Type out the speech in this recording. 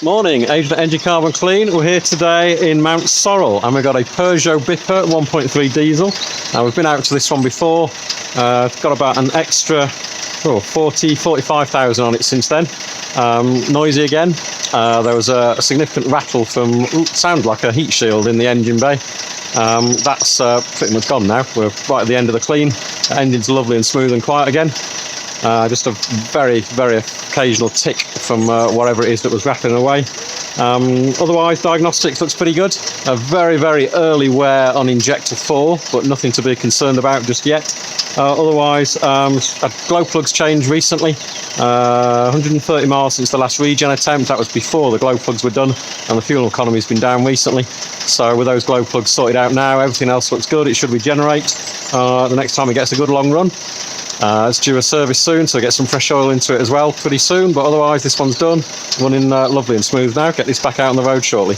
Morning, Agent Engine Carbon Clean. We're here today in Mount Sorrel and we've got a Peugeot Bipper 1.3 diesel. We've been out to this one before. It's got about an extra 45,000 on it since then. Noisy again. There was a significant rattle from, sounded like a heat shield in the engine bay. That's pretty much gone now. We're right at the end of the clean. The engine's lovely and smooth and quiet again. Just a very, very occasional tick from whatever it is that was rattling away. Otherwise, Diagnostics looks pretty good. A very, very early wear on injector 4, but nothing to be concerned about just yet. Otherwise, a glow plug's changed recently. 130 miles since the last regen attempt. That was before the glow plugs were done, and the fuel economy's been down recently. So with those glow plugs sorted out now, everything else looks good. It should regenerate the next time it gets a good long run. It's due a service soon, so get some fresh oil into it as well pretty soon, but otherwise this one's done, running lovely and smooth now. Get this back out on the road shortly.